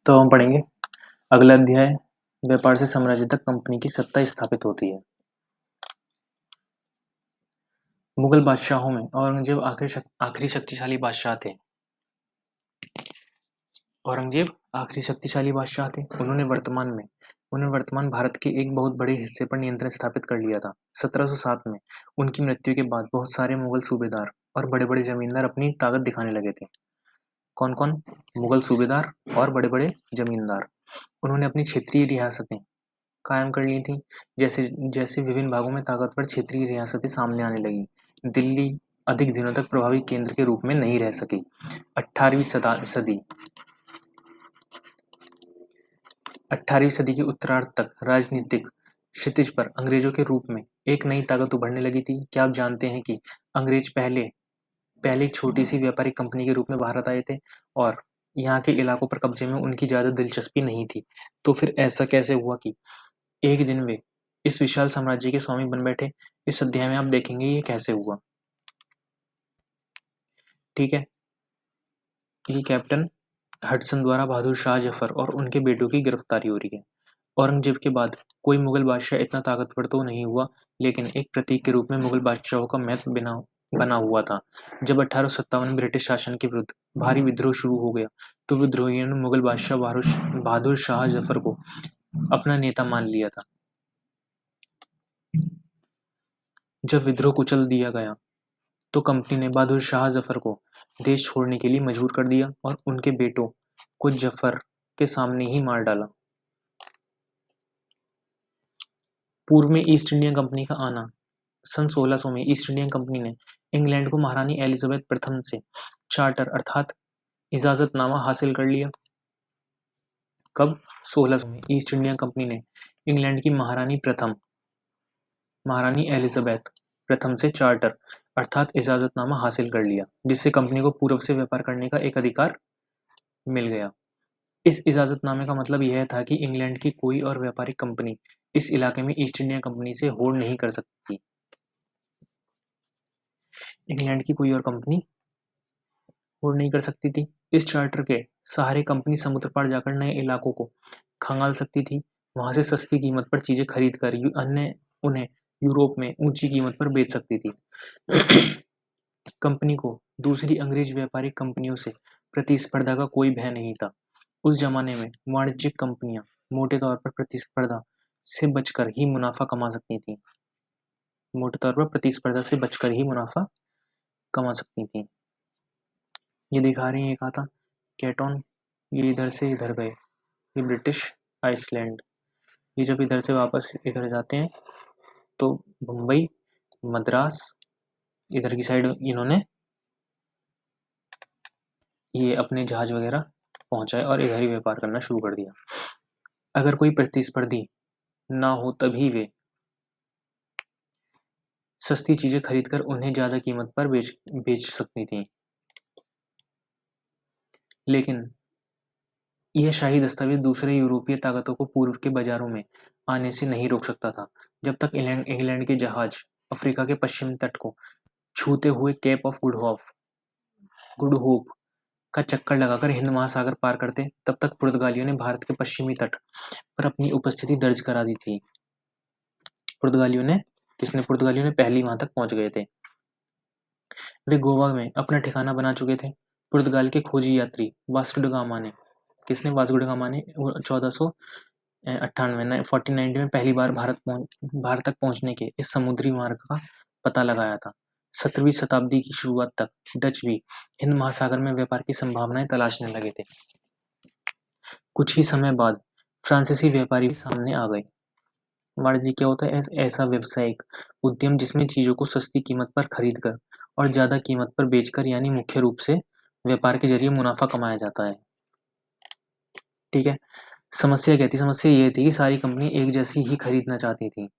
तो हम पढ़ेंगे अगला अध्याय, व्यापार से साम्राज्य तक कंपनी की सत्ता स्थापित होती है। मुगल बादशाहों में औरंगजेब आखिरी शक्तिशाली बादशाह थे। औरंगजेब आखिरी शक्तिशाली बादशाह थे। उन्होंने वर्तमान भारत के एक बहुत बड़े हिस्से पर नियंत्रण स्थापित कर लिया था। 1707 में उनकी मृत्यु के बाद बहुत सारे मुगल सूबेदार और बड़े-बड़े जमींदार अपनी ताकत दिखाने लगे थे। कौन-कौन? मुगल सूबेदार और बड़े-बड़े जमींदार। उन्होंने अपनी क्षेत्रीय रियासतें कायम कर ली थी। जैसे जैसे विभिन्न भागों में ताकतवर क्षेत्रीय रियासतें सामने आने लगी, दिल्ली अधिक दिनों तक प्रभावी केंद्र के रूप में नहीं रह सकी। 18वीं सदी के उत्तरार्ध तक राजनीतिक क्षितिज पर अंग्रेजों के रूप में एक नई ताकत उभरने लगी थी। क्या आप जानते हैं कि अंग्रेज पहले एक छोटी सी व्यापारिक कंपनी के रूप में भारत आए थे और यहाँ के इलाकों पर कब्जे में उनकी ज्यादा दिलचस्पी नहीं थी। तो फिर ऐसा कैसे हुआ कि एक दिन वे इस विशाल साम्राज्य के स्वामी बन बैठे? इस अध्याय में आप देखेंगे ये कैसे हुआ। ठीक है, ये कैप्टन हडसन द्वारा बहादुर शाह जफर और उनके बेटों की गिरफ्तारी हो रही है। औरंगजेब के बाद कोई मुगल बादशाह इतना ताकतवर तो नहीं हुआ, लेकिन एक प्रतीक के रूप में मुगल बादशाहों का महत्व बना हुआ था। जब 1857 में ब्रिटिश शासन के विरुद्ध भारी विद्रोह शुरू हो गया, तो विद्रोहियों ने मुगल बादशाह बहादुर शाह जफर को अपना नेता मान लिया था। जब विद्रोह कुचल दिया गया, तो कंपनी ने बहादुर शाह जफर को देश छोड़ने के लिए मजबूर कर दिया और उनके बेटों को जफर के सामने ही मार डाला। पूर्व में ईस्ट इंडिया कंपनी का आना। सन 1600 में ईस्ट इंडिया कंपनी ने इंग्लैंड को महारानी एलिजाबेथ प्रथम से चार्टर अर्थात इजाजतनामा हासिल कर लिया। कब? 1600 में ईस्ट इंडिया कंपनी ने इंग्लैंड की महारानी एलिजाबेथ प्रथम से चार्टर अर्थात इजाजतनामा हासिल कर लिया, जिससे कंपनी को पूर्व से व्यापार करने का एक अधिकार मिल गया। इस इजाजतनामे का मतलब यह था कि इंग्लैंड की कोई और व्यापारिक कंपनी इस इलाके में ईस्ट इंडिया कंपनी से होड़ नहीं कर सकती। इंग्लैंड की कोई और कंपनी होड़ नहीं कर सकती थी। इस चार्टर के सहारे कंपनी समुद्र पार जाकर नए इलाकों को खंगाल सकती थी। वहां से सस्ती कीमत पर चीजें खरीद कर अन्य उन्हें यूरोप में ऊंची कीमत पर बेच सकती थी। कंपनी को दूसरी अंग्रेज व्यापारिक कंपनियों से प्रतिस्पर्धा का कोई भय नहीं था। उस जमाने में वाणिज्यिक कंपनियां मोटे तौर पर प्रतिस्पर्धा से बचकर ही मुनाफा कमा सकती थी। मोटे तौर पर प्रतिस्पर्धा से बचकर ही मुनाफा कमा सकती थी। ये दिखा रही है एक आता कैटॉन, ये इधर से इधर गए, ये ब्रिटिश आइसलैंड। ये जब इधर से वापस इधर जाते हैं तो मुंबई, मद्रास, इधर की साइड इन्होंने ये अपने जहाज वगैरह पहुंचाए और इधर ही व्यापार करना शुरू कर दिया। अगर कोई प्रतिस्पर्धी ना हो तभी वे सस्ती चीजें खरीदकर उन्हें ज्यादा कीमत पर बेच सकती थी। लेकिन यह शाही दस्तावेज दूसरे यूरोपीय ताकतों को पूर्व के बाजारों में आने से नहीं रोक सकता था। जब तक इंग्लैंड के जहाज अफ्रीका के पश्चिमी तट को छूते हुए केप ऑफ गुड होप का चक्कर लगाकर हिंद महासागर पार करते, तब तक पुर्तगालियों ने भारत के पश्चिमी तट पर अपनी उपस्थिति दर्ज करा दी थी। पुर्तगालियों ने पहले वहां तक पहुंच गए थे। वे गोवा में अपना ठिकाना बना चुके थे। पुर्तगाल के खोजी यात्री वास्को ड गामा ने 1490 में पहली बार भारत तक पहुंचने के इस समुद्री मार्ग का पता लगाया था। 17वीं शताब्दी की शुरुआत तक डच भी हिंद महासागर में व्यापार की संभावनाएं तलाशने लगे थे। कुछ ही समय बाद फ्रांसीसी व्यापारी भी सामने आ गए। वाणिज्य क्या होता है? ऐसा व्यवसायिक उद्यम जिसमें चीजों को सस्ती कीमत पर खरीदकर और ज्यादा कीमत पर बेचकर, यानी मुख्य रूप से व्यापार के जरिए मुनाफा कमाया जाता है। ठीक है, समस्या क्या थी? समस्या ये थी कि सारी कंपनी एक जैसी ही खरीदना चाहती थी।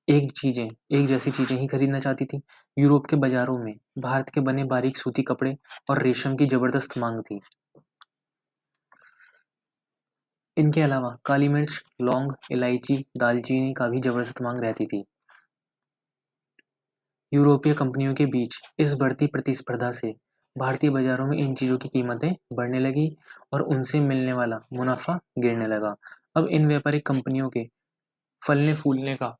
एक जैसी चीजें ही खरीदना चाहती थी। यूरोप के बाजारों में भारत के बने बारीक सूती कपड़े और रेशम की जबरदस्त मांग थी। इनके अलावा काली मिर्च, लौंग, इलायची, दालचीनी का भी जबरदस्त मांग रहती थी। यूरोपीय कंपनियों के बीच इस बढ़ती प्रतिस्पर्धा से भारतीय बाजारों में इन चीजों की कीमतें बढ़ने लगी और उनसे मिलने वाला मुनाफा गिरने लगा। अब इन व्यापारिक कंपनियों के फलने फूलने का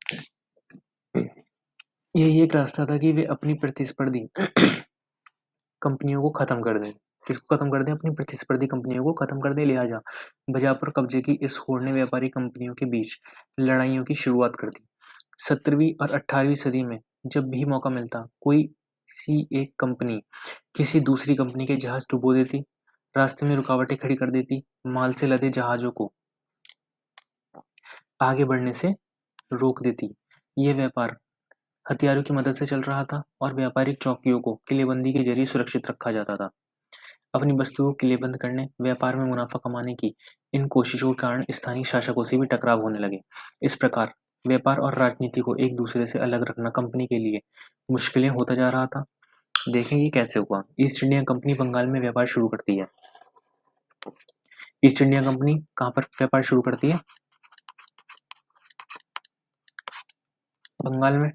यही एक रास्ता था कि वे अपनी प्रतिस्पर्धी कंपनियों को खत्म कर दें। किसको खत्म कर दें? अपनी प्रतिस्पर्धी कंपनियों को खत्म कर दें। लिहाजा बाजार पर कब्जे की इस होड़ ने व्यापारी कंपनियों के बीच लड़ाइयों की शुरुआत कर दी। 17वीं और 18वीं सदी में जब भी मौका मिलता, कोई सी एक कंपनी किसी दूसरी कंपनी के जहाज डुबो देती, रास्ते में रुकावटें खड़ी कर देती, माल से लदे जहाजों को आगे बढ़ने से रोक देती। यह व्यापार हथियारों की मदद से चल रहा था और व्यापारिक चौकियों को किलेबंदी के जरिए सुरक्षित रखा जाता था। अपनी वस्तुओं को किलेबंद करने, व्यापार में मुनाफा कमाने की इन कोशिशों के कारण स्थानीय शासकों से भी टकराव होने लगे। इस प्रकार व्यापार और राजनीति को एक दूसरे से अलग रखना कंपनी के लिए मुश्किलें होता जा रहा था। देखेंगे कैसे हुआ। ईस्ट इंडिया कंपनी बंगाल में व्यापार शुरू करती है। ईस्ट इंडिया कंपनी कहाँ पर व्यापार शुरू करती है? बंगाल में।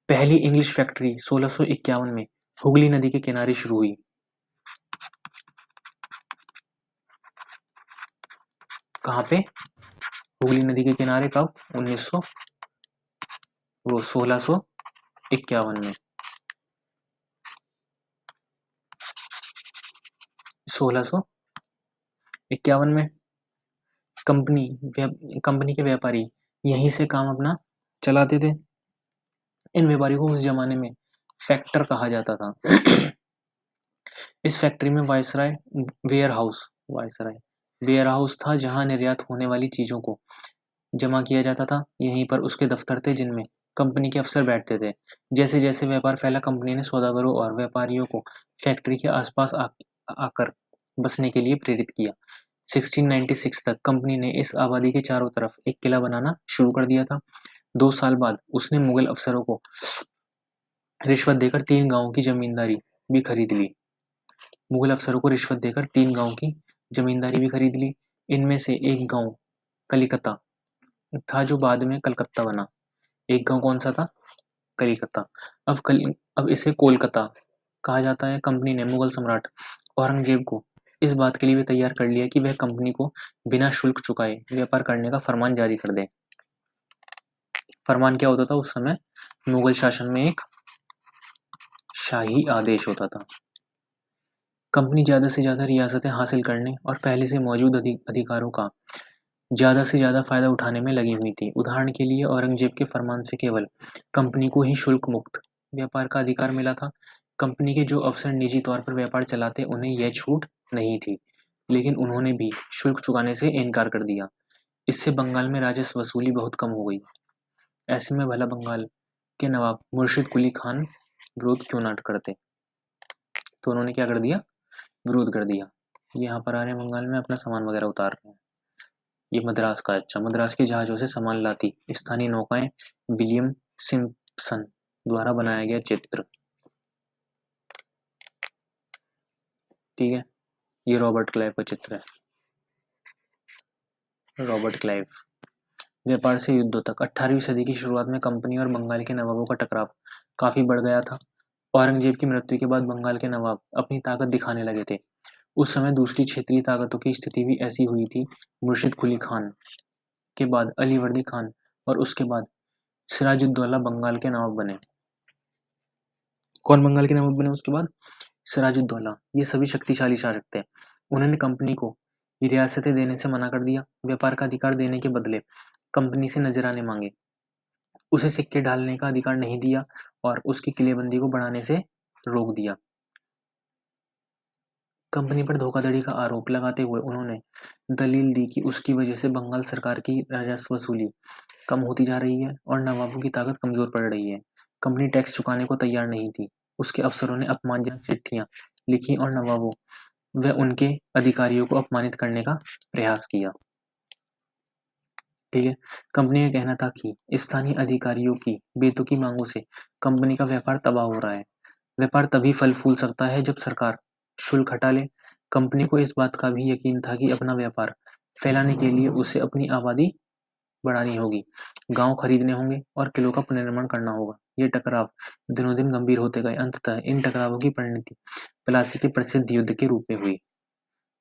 पहली इंग्लिश फैक्ट्री 1651 में हुगली नदी के किनारे शुरू हुई। कहाँ पे? हुगली नदी के किनारे। कब? 1651 में। 1651 में कंपनी के व्यापारी यहीं से काम अपना चलाते थे। इन व्यापारियों को उस जमाने में फैक्टर कहा जाता था। इस फैक्ट्री में वायसराय वेयर हाउस था, जहां निर्यात होने वाली चीजों को जमा किया जाता था। यहीं पर उसके दफ्तर थे जिनमें कंपनी के अफसर बैठते थे। जैसे जैसे व्यापार फैला, कंपनी ने सौदागरों और व्यापारियों को फैक्ट्री के आसपास आकर बसने के लिए प्रेरित किया। 1696 तक कंपनी ने इस आबादी के चारों तरफ एक किला बनाना शुरू कर दिया था। 2 साल बाद उसने मुगल अफसरों को रिश्वत देकर 3 गांवों की जमींदारी भी खरीद ली। मुगल अफसरों को रिश्वत देकर 3 गांव की जमींदारी भी खरीद ली। इनमें से एक गांव कलिकता था, जो बाद में कलकत्ता बना। एक गांव कौन सा था? कलिकता। अब इसे कोलकाता कहा जाता है। कंपनी ने मुगल सम्राट औरंगजेब को इस बात के लिए भी तैयार कर लिया कि वह कंपनी को बिना शुल्क चुकाए व्यापार करने का फरमान जारी कर दे। फरमान क्या होता था उस समय? मुगल शासन में एक शाही आदेश होता था। कंपनी ज्यादा से ज्यादा रियासतें हासिल करने और पहले से मौजूद अधिकारों का ज्यादा से ज्यादा फायदा उठाने में लगी हुई थी। उदाहरण के लिए औरंगजेब के फरमान से केवल कंपनी को ही शुल्क मुक्त व्यापार का अधिकार मिला था। कंपनी के जो अफसर निजी तौर पर व्यापार चलाते, उन्हें यह छूट नहीं थी, लेकिन उन्होंने भी शुल्क चुकाने से इनकार कर दिया। इससे बंगाल में राजस्व वसूली बहुत कम हो गई। ऐसे में भला बंगाल के नवाब मुर्शिद कुली खान विरोध क्यों ना करते? तो उन्होंने क्या कर दिया? विरोध कर दिया। यहाँ पर आ रहे हैं बंगाल में, अपना सामान वगैरह उतार रहे हैं। ये मद्रास का। अच्छा, मद्रास के जहाजों से सामान लाती स्थानीय नौकाएं विलियम सिम्पसन द्वारा बनाया गया चित्र। ठीक है, ये रॉबर्ट क्लाइव का चित्र है। Robert Clive. व्यापार से युद्धों तक। 18वीं सदी की शुरुआत में कंपनी और बंगाल के नवाबों का टकराव काफी बढ़ गया था। औरंगजेब की मृत्यु के बाद बंगाल के नवाब अपनी ताकत दिखाने लगे थे। उस समय दूसरी क्षेत्रीय ताकतों की स्थिति भी ऐसी हुई थी। मुर्शिद कुली खान के बाद अलीवर्दी खान और उसके बाद सिराजुद्दौला बंगाल के नवाब बने। कौन बंगाल के नवाब बने उसके बाद? सिराजुद्दौला। ये सभी शक्तिशाली शासक थे। उन्होंने कंपनी को रियासतें देने से मना कर दिया। व्यापार का अधिकार देने के बदले कंपनी से नजराने मांगे। उसे सिक्के ढालने का अधिकार नहीं दिया और उसकी किलेबंदी को बढ़ाने से रोक दिया। कंपनी पर धोखाधड़ी का आरोप लगाते हुए उन्होंने दलील दी कि उसकी वजह से बंगाल सरकार की राजस्व वसूली कम होती जा रही है और नवाबों की ताकत कमजोर पड़ रही है। कंपनी टैक्स चुकाने को तैयार नहीं थी। उसके अफसरों ने अपमानजनक चिट्ठियां लिखी और नवाबों व उनके अधिकारियों को अपमानित करने का प्रयास किया। ठीक है, कंपनी का कहना था कि स्थानीय अधिकारियों की बेतुकी मांगों से कंपनी का व्यापार तबाह हो रहा है। व्यापार तभी फल फूल सकता है जब सरकार शुल्क हटा ले। कंपनी को इस बात का भी यकीन था कि अपना व्यापार फैलाने के लिए उसे अपनी आबादी बढ़ानी होगी, गांव खरीदने होंगे और किलों का पुनर्निर्माण करना होगा। ये टकराव दिनों दिन गंभीर होते गए। अंततः इन टकरावों की परिणति प्लासी के प्रसिद्ध युद्ध के रूप में हुई।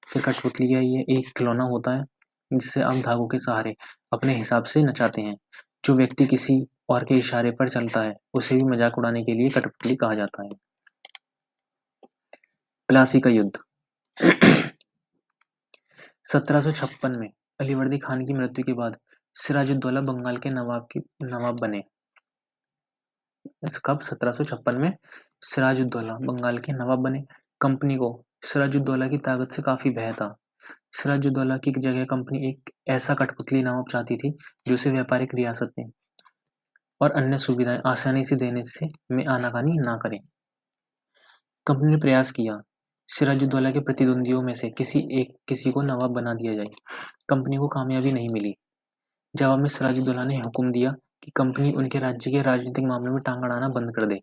फिर कठपुतली है, ये एक खिलौना होता है जिससे आप धागों के सहारे अपने हिसाब से नचाते हैं। जो व्यक्ति किसी और के इशारे पर चलता है उसे भी मजाक उड़ाने के लिए कठपुतली कहा जाता है। प्लासी का युद्ध 1756 में अलीवर्दी खान की मृत्यु के बाद सिराजुद्दौला बंगाल के नवाब बने। कब? 1756 में सिराजुद्दौला बंगाल के नवाब बने। कंपनी को सिराजुद्दौला की ताकत से काफी भय था। सिराजुद्दौला की जगह कंपनी एक ऐसा कठपुतली नवाब चाहती थी जो उसे व्यापारिक रियासतें और अन्य सुविधाएं आसानी से देने में आनाकानी ना करे। कंपनी ने प्रयास किया सिराजुद्दौला के प्रतिद्वंदियों में से किसी को नवाब बना दिया जाए। कंपनी को कामयाबी नहीं मिली। जवाब में सिराजुद्दौला ने हुक्म दिया कि कंपनी उनके राज्य के राजनीतिक मामलों में टांग अड़ाना बंद कर दे,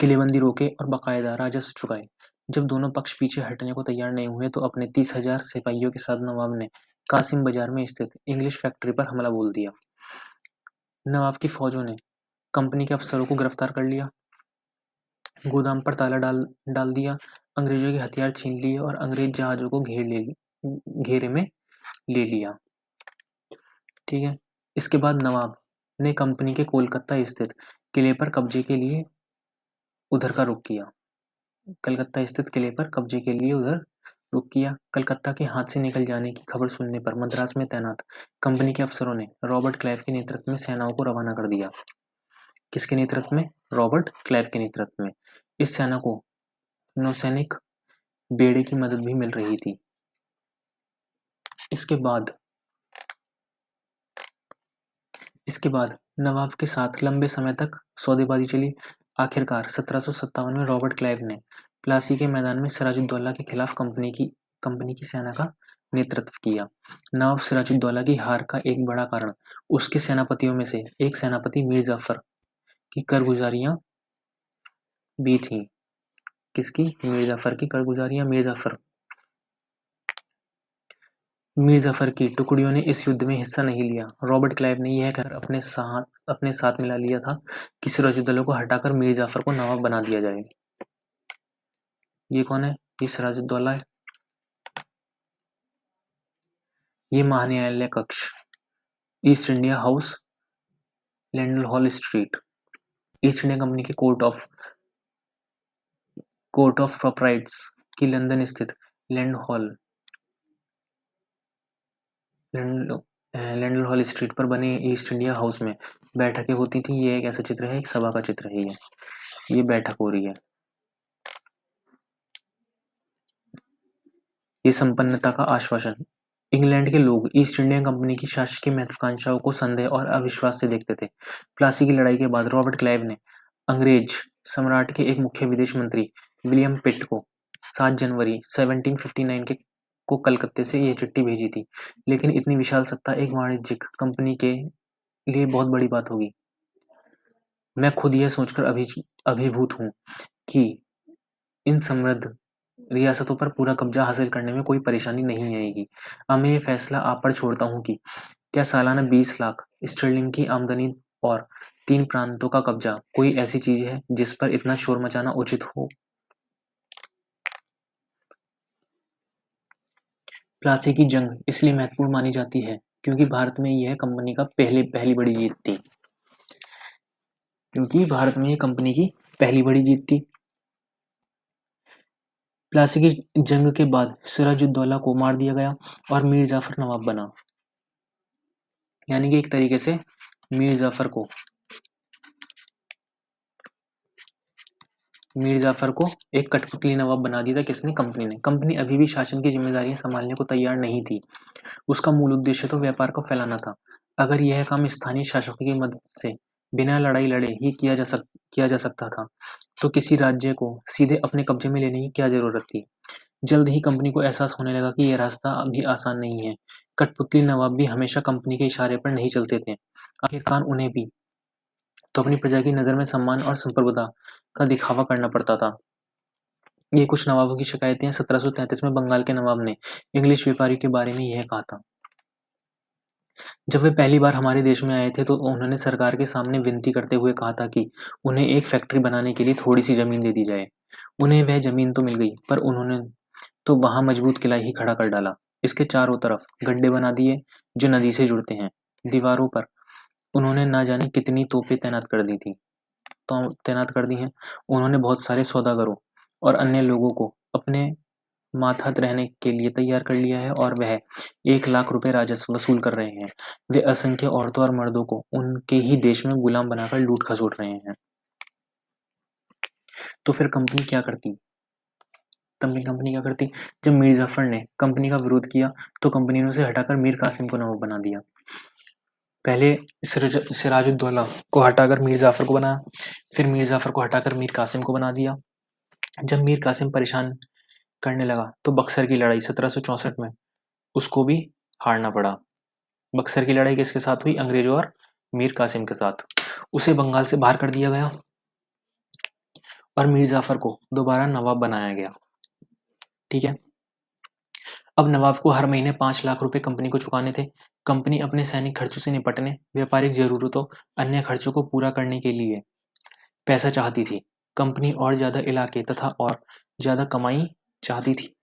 किलेबंदी रोके और बाकायदा राजस्व चुकाए। जब दोनों पक्ष पीछे हटने को तैयार नहीं हुए तो अपने 30,000 सिपाहियों के साथ नवाब ने कासिम बाजार में स्थित इंग्लिश फैक्ट्री पर हमला बोल दिया। नवाब की फौजों ने कंपनी के अफसरों को गिरफ्तार कर लिया, गोदाम पर ताला डाल दिया, अंग्रेजों के हथियार छीन लिए और अंग्रेज जहाजों को घेरे में ले लिया। ठीक है। इसके बाद नवाब ने कंपनी के कोलकाता स्थित किले पर कब्जे के लिए उधर का रुख किया। कलकत्ता स्थित किले पर कब्जे के लिए उधर रुख किया। कलकत्ता के हाथ से निकल जाने की खबर सुनने पर मद्रास में तैनात कंपनी के अफसरों ने रॉबर्ट क्लाइव के नेतृत्व में सेनाओं को रवाना कर दिया। किसके नेतृत्व में? रॉबर्ट क्लाइव के नेतृत्व में। इस सेना को नौसैनिक बेड़े की मदद भी मिल रही थी। इसके बाद नवाब के साथ लंबे समय तक सौदेबाजी चली। आखिरकार 1757 में रॉबर्ट क्लाइव ने प्लासी के मैदान में सिराजुद्दौला के खिलाफ कंपनी की सेना का नेतृत्व किया। नवाब सिराजुद्दौला की हार का एक बड़ा कारण उसके सेनापतियों में से एक सेनापति मीर जाफर की कारगुजारियां भी थीं। किसकी? मीर जाफर की कारगुजारियां। मीर जाफर की टुकड़ियों ने इस युद्ध में हिस्सा नहीं लिया। रॉबर्ट क्लाइव ने यह कहकर अपने साथ मिला लिया था कि सिराजुद्दौला को हटाकर मीर जाफर को नवाब बना दिया जाए। ये कौन है? ये सिराजुद्दौला है। ये महान्यायालय कक्ष, east India house, Lendl hall street, east India company के कोर्ट ऑफ प्रोप्राइटर्स की लंदन स्थित लैंडल हॉल स्ट्रीट पर बने ईस्ट इंडिया हाउस में बैठकें होती थी। ये एक ऐसा चित्र है, एक सभा का चित्र है। ये बैठक हो रही है। ये संपन्नता का आश्वासन। इंग्लैंड के लोग ईस्ट इंडिया कंपनी की शासकीय महत्वाकांक्षाओं को संदेह और अविश्वास से देखते थे। प्लासी की लड़ाई के बाद रॉबर्ट क्लाइव ने अंग्रेज सम्राट के एक मुख्य विदेश मंत्री विलियम पिट को 7 जनवरी 1759 को कलकत्ते से यह चिट्ठी भेजी थी। लेकिन इतनी विशाल सत्ता एक वाणिज्यिक कंपनी के लिए बहुत बड़ी बात होगी। मैं खुद यह सोचकर अभिभूत हूँ कि इन समृद्ध रियासतों पर पूरा कब्जा हासिल करने में कोई परेशानी नहीं आएगी। अब मैं ये फैसला आप पर छोड़ता हूँ कि क्या सालाना 20 लाख स्टर्लिंग की आमदनी और 3 प्रांतों का कब्जा कोई ऐसी चीज है जिस पर इतना शोर मचाना उचित हो? प्लासी की जंग इसलिए महत्वपूर्ण मानी जाती है क्योंकि भारत में यह कंपनी का पहली बड़ी जीत थी। प्लासी की जंग के बाद सिराजुद्दौला को मार दिया गया और मीर जाफर नवाब बना। यानी कि एक तरीके से मीर जाफर को एक कठपुतली नवाब बना दिया था। किसने? कंपनी ने। कंपनी अभी भी शासन की जिम्मेदारियां संभालने को तैयार नहीं थी। उसका मूल उद्देश्य तो व्यापार को फैलाना था। अगर यह काम स्थानीय शासकों की मदद से बिना लड़ाई लड़े ही किया जा सकता था तो किसी राज्य को सीधे अपने कब्जे में लेने की क्या जरूरत थी। जल्द ही कंपनी को एहसास होने लगा कि यह रास्ता अभी आसान नहीं है। कठपुतली नवाब भी हमेशा कंपनी के इशारे पर नहीं चलते थे। आखिरकार उन्हें भी तो अपनी प्रजा की नजर में सम्मान और संप्रभुता का दिखावा करना पड़ता था। ये कुछ नवाबों की शिकायतें हैं। 1733 में बंगाल के नवाब ने इंग्लिश व्यापारी के बारे में यह कहा था। जब वे पहली बार हमारे देश में आए थे तो उन्होंने सरकार के सामने विनती करते हुए कहा था कि उन्हें एक फैक्ट्री बनाने के लिए थोड़ी सी ज़मीन दे दी जाए। उन्हें वह ज़मीन तो मिल गई, पर उन्होंने तो वहाँ मजबूत किला ही खड़ा कर डाला। इसके चारों तरफ गड्ढे बना दिए जो नदी से जुड़ते हैं। दीवारों पर उन्होंने ना जाने कितनी तोपें तैनात कर दी हैं। उन्होंने बहुत सारे सौदागरों और अन्य लोगों को अपने मातहत रहने के लिए तैयार कर लिया है और वह 1 लाख रुपए राजस्व वसूल कर रहे हैं। वे असंख्य औरतों और मर्दों को उनके ही देश में गुलाम बनाकर लूट खसोट रहे हैं। तो फिर कंपनी क्या करती? कंपनी क्या करती? जब मीर जाफर ने कंपनी का विरोध किया तो कंपनी ने उसे हटाकर मीर कासिम को नवाब बना दिया। पहले सिराजुद्दौला को हटाकर मीर जाफर को बनाया, फिर मीर जाफर को हटाकर मीर कासिम को बना दिया। जब मीर कासिम परेशान करने लगा तो बक्सर की लड़ाई 1764 में उसको भी हारना पड़ा। बक्सर की लड़ाई किसके साथ हुई? अंग्रेजों और मीर कासिम के साथ। उसे बंगाल से बाहर कर दिया गया और मीर जाफर को दोबारा नवाब बनाया गया। ठीक है। अब नवाब को हर महीने 5 लाख रुपए कंपनी को चुकाने थे। कंपनी अपने सैनिक खर्चों से निपटने, व्यापारिक जरूरतों, अन्य खर्चों को पूरा करने के लिए पैसा चाहती थी। कंपनी और ज्यादा इलाके तथा और ज्यादा कमाई चाहती थी।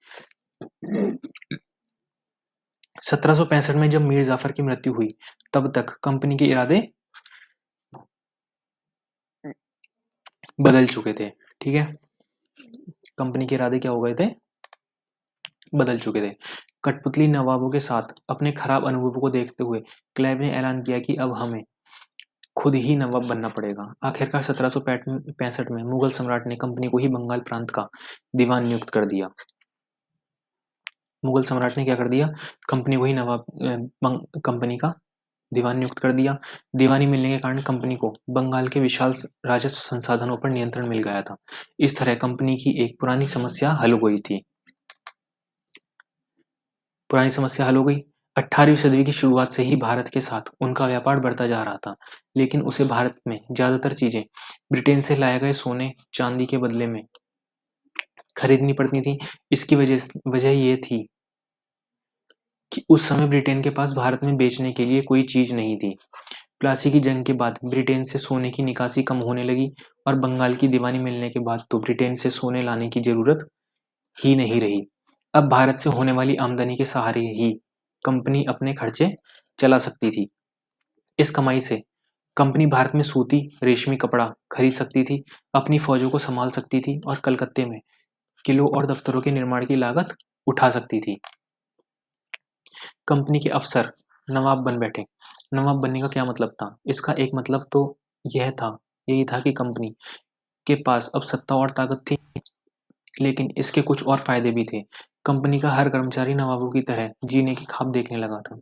1765 में जब मीर जाफर की मृत्यु हुई तब तक कंपनी के इरादे बदल चुके थे। ठीक है, कंपनी के इरादे क्या हो गए थे? बदल चुके थे। कठपुतली नवाबों के साथ अपने खराब अनुभवों को देखते हुए क्लाइव ने ऐलान किया कि अब हमें खुद ही नवाब बनना पड़ेगा। आखिरकार 1765 में मुगल सम्राट ने कंपनी को ही बंगाल प्रांत का दीवान नियुक्त कर दिया। मुगल सम्राट ने क्या कर दिया? कंपनी को ही कंपनी का दीवान नियुक्त कर दिया। दीवानी मिलने के कारण कंपनी को बंगाल के विशाल राजस्व संसाधनों पर नियंत्रण मिल गया था। इस तरह कंपनी की एक पुरानी समस्या हल हो गई थी। पुरानी समस्या हल हो गई। 18वीं सदी की शुरुआत से ही भारत के साथ उनका व्यापार बढ़ता जा रहा था, लेकिन उसे भारत में ज्यादातर चीजें ब्रिटेन से लाए गए सोने चांदी के बदले में खरीदनी पड़ती थी। इसकी वजह ये थी कि उस समय ब्रिटेन के पास भारत में बेचने के लिए कोई चीज नहीं थी। प्लासी की जंग के बाद ब्रिटेन से सोने की निकासी कम होने लगी और बंगाल की दीवानी मिलने के बाद तो ब्रिटेन से सोने लाने की जरूरत ही नहीं रही। अब भारत से होने वाली आमदनी के सहारे ही कंपनी अपने खर्चे चला सकती थी। इस कमाई से कंपनी भारत में सूती रेशमी कपड़ा खरीद सकती थी, अपनी फौजों को संभाल सकती थी और कलकत्ते में किलों और दफ्तरों के निर्माण की लागत उठा सकती थी। कंपनी के अफसर नवाब बन बैठे। नवाब बनने का क्या मतलब था? इसका एक मतलब तो यही था कि कंपनी के पास अब सत्ता और ताकत थी, लेकिन इसके कुछ और फायदे भी थे। कंपनी का हर कर्मचारी नवाबों की तरह जीने की ख्वाब देखने लगा था।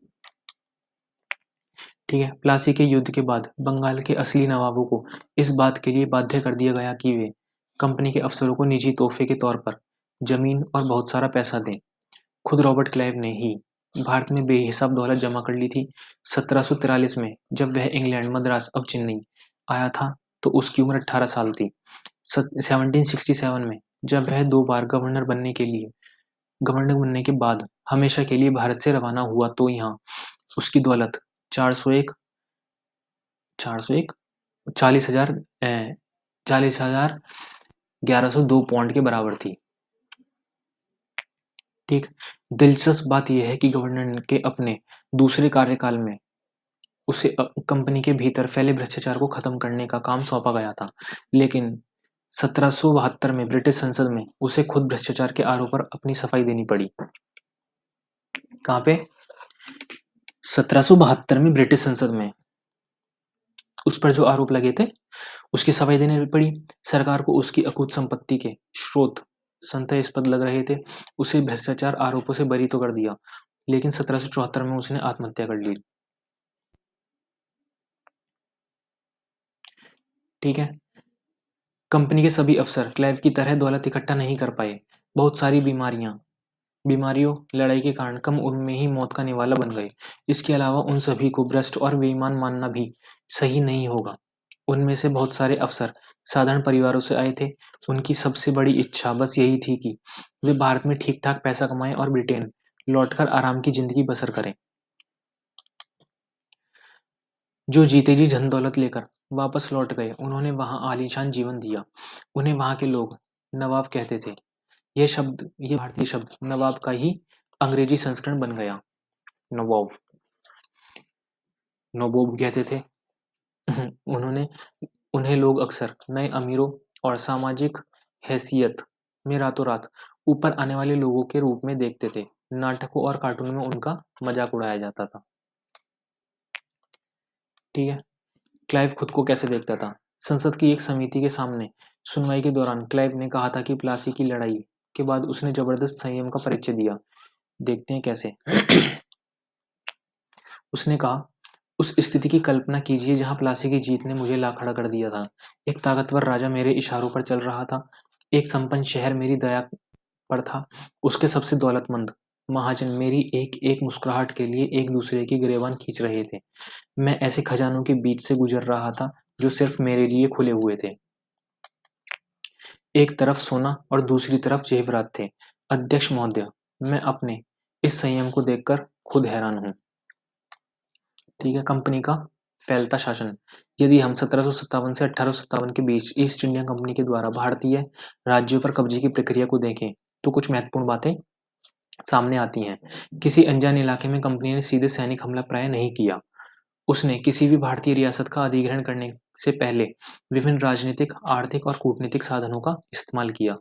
ठीक है। प्लासी के युद्ध के बाद बंगाल के असली नवाबों को इस बात के लिए बाध्य कर दिया गया कि वे कंपनी के अफसरों को निजी तोहफे के तौर पर जमीन और बहुत सारा पैसा दें। खुद रॉबर्ट क्लाइव ने ही भारत में बेहिसाब दौलत जमा कर ली थी। 1743 में जब वह इंग्लैंड, मद्रास अब चेन्नई आया था तो उसकी उम्र 18 साल थी। 1767 में जब वह 2 बार गवर्नर बनने के बाद हमेशा के लिए भारत से रवाना हुआ तो यहाँ उसकी दौलत 401 401 40,1102 पौंड के बराबर थी। ठीक। दिलचस्प बात यह है कि गवर्नर के अपने दूसरे कार्यकाल में उसे कंपनी के भीतर फैले भ्रष्टाचार को खत्म करने का काम सौंपा गया था, लेकिन 1772 में ब्रिटिश संसद में उसे खुद भ्रष्टाचार के आरोप पर अपनी सफाई देनी पड़ी। कहाँ पे? 1772 में ब्रिटिश संसद में उस पर जो आरोप लगे थे उसकी सफाई देनी पड़ी। सरकार को उसकी अकूत संपत्ति के स्रोत संदेहास्पद लग रहे थे। उसे भ्रष्टाचार आरोपों से बरी तो कर दिया, लेकिन 1774 में उसने आत्महत्या कर ली। ठीक है। कंपनी के सभी अफसर क्लाइव की तरह दौलत इकट्ठा नहीं कर पाए। बहुत सारी बीमारियों, लड़ाई के कारण कम उम्र में ही मौत का निवाला बन गए। इसके अलावा उन सभी को भ्रष्ट और बेईमान मानना भी सही नहीं होगा। उनमें से बहुत सारे अफसर साधारण परिवारों से आए थे। उनकी सबसे बड़ी इच्छा बस यही थी कि वे भारत में ठीक ठाक पैसा कमाएं और ब्रिटेन लौटकर आराम की जिंदगी बसर करें। जो जीते जी धन दौलत लेकर वापस लौट गए, उन्होंने वहां आलीशान जीवन दिया। उन्हें वहां के लोग नवाब कहते थे। ये भारतीय शब्द नवाब का ही अंग्रेजी संस्करण बन गया। नवाब, नवाब कहते थे। उन्होंने उन्हें लोग अक्सर नए अमीरों और सामाजिक हैसियत में रातों रात ऊपर आने वाले लोगों के रूप में देखते थे। नाटकों और कार्टून में उनका मजाक उड़ाया जाता था। ठीक है। क्लाइव खुद को कैसे देखता था? संसद की एक समिति के सामने सुनवाई के दौरान क्लाइव ने कहा था कि प्लासी की लड़ाई के बाद उसने जबरदस्त संयम का परिचय दिया। देखते हैं कैसे। उसने कहा, उस स्थिति की कल्पना कीजिए जहां प्लासी की जीत ने मुझे ला खड़ा कर दिया था। एक ताकतवर राजा मेरे इशारों पर चल रहा था। एक संपन्न शहर मेरी दया पर था। उसके सबसे दौलतमंद महाजन मेरी एक एक मुस्कुराहट के लिए एक दूसरे की गिरेबान खींच रहे थे। मैं ऐसे खजानों के बीच से गुजर रहा था जो सिर्फ मेरे लिए खुले हुए थे। एक तरफ सोना और दूसरी तरफ जेवरात थे। अध्यक्ष महोदय, मैं अपने इस संयम को देखकर खुद हैरान हूं। ठीक है। कंपनी का फैलता शासन। यदि हम 1757 से 1857 के बीच ईस्ट इंडिया कंपनी के द्वारा भारतीय राज्यों पर कब्जे की प्रक्रिया को देखें तो कुछ महत्वपूर्ण बातें सामने आती हैं। किसी अनजान इलाके में कंपनी ने सीधे सैनिक हमला प्राय नहीं किया। उसने किसी भी भारतीय रियासत का अधिग्रहण करने से पहले विभिन्न राजनीतिक, आर्थिक और कूटनीतिक साधनों का इस्तेमाल किया।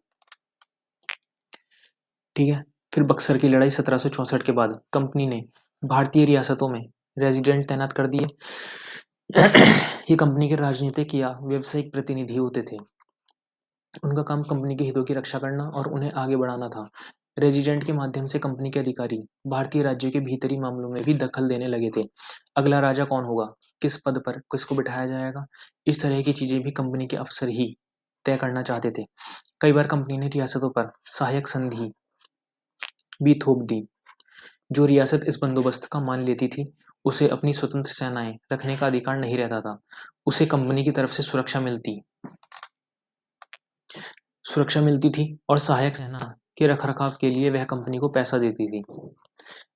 ठीक है। फिर बक्सर की लड़ाई 1764 के बाद कंपनी ने भारतीय रियासतों में रेजिडेंट तैनात कर दिए। ये कंपनी के राजनीतिक या व्यावसायिक प्रतिनिधि होते थे। उनका काम कंपनी के हितों की रक्षा करना और उन्हें आगे बढ़ाना था। रेजिडेंट के माध्यम से कंपनी के अधिकारी भारतीय राज्यों के भीतरी मामलों में भी दखल देने लगे थे। अगला राजा कौन होगा, किस पद पर किसको बिठाया जाएगा, इस तरह की चीजें भी कंपनी के अफसर ही तय करना चाहते थे। कई बार कंपनी ने रियासतों पर सहायक संधि भी थोप दी। जो रियासत इस बंदोबस्त का मान लेती थी, उसे अपनी स्वतंत्र सेनाएं रखने का अधिकार नहीं रहता था। उसे कंपनी की तरफ से सुरक्षा मिलती थी और सहायक सेना के रखरखाव के लिए वह कंपनी को पैसा देती थी।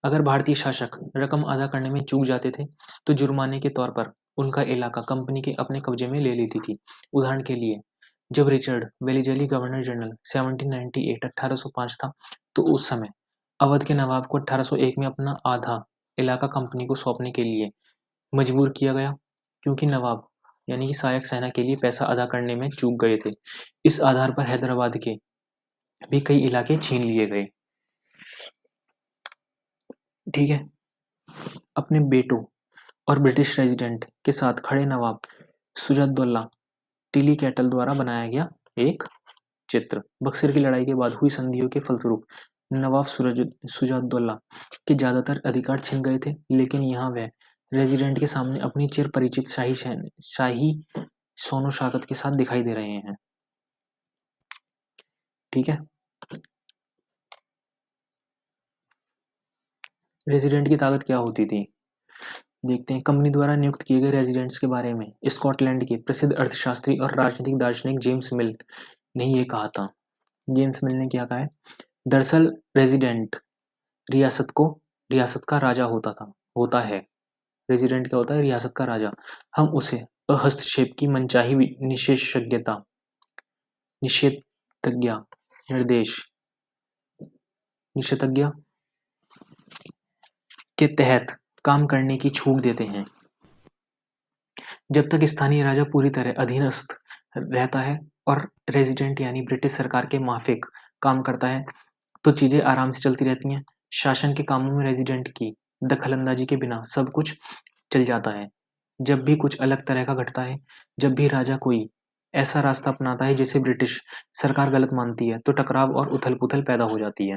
अगर भारतीय शासक रकम अदा करने में चूक जाते थे तो जुर्माने के तौर पर उनका इलाका कंपनी के अपने कब्जे में ले लेती थी। उदाहरण के लिए, जब रिचर्ड वेलिजेली गवर्नर जनरल 1805 था, तो उस समय अवध के नवाब को 1801 में अपना आधा इलाका कंपनी को सौंपने के लिए मजबूर किया गया, क्योंकि नवाब यानी कि सहायक सेना के लिए पैसा अदा करने में चूक गए थे। इस आधार पर हैदराबाद के भी कई इलाके छीन लिए गए। ठीक है। अपने बेटों और ब्रिटिश रेजिडेंट के साथ खड़े नवाब सुजाउद्दौला टिली कैटल द्वारा बनाया गया एक चित्र। बक्सर की लड़ाई के बाद हुई संधियों के फलस्वरूप नवाब सुजाउद्दौला के ज्यादातर अधिकार छिन गए थे, लेकिन यहाँ वह रेजिडेंट के सामने अपनी चिर परिचित शाही सोनो शाकत के साथ दिखाई दे रहे हैं। ठीक है। रेजिडेंट की ताकत क्या होती थी, देखते हैं। कंपनी द्वारा नियुक्त किए गए रेजिडेंट्स के बारे में स्कॉटलैंड के प्रसिद्ध अर्थशास्त्री और राजनीतिक दार्शनिक जेम्स मिल ने ये कहा था। जेम्स मिल ने क्या कहा है? दरअसल रेजिडेंट रियासत का राजा होता है। रेजिडेंट क्या होता है? रियासत का राजा। हम उसे हस्तक्षेप की मनचाही निषेधाज्ञा निर्देश निषेधाज्ञा के तहत काम करने की छूट देते हैं। जब तक स्थानीय राजा पूरी तरह अधीनस्थ रहता है और रेजिडेंट यानी ब्रिटिश सरकार के माफिक काम करता है, तो चीजें आराम से चलती रहती हैं। शासन के कामों में रेजिडेंट की दखलंदाजी के बिना सब कुछ चल जाता है। जब भी कुछ अलग तरह का घटता है, जब भी राजा कोई ऐसा रास्ता अपनाता है जिसे ब्रिटिश सरकार गलत मानती है, तो टकराव और उथल पुथल पैदा हो जाती है।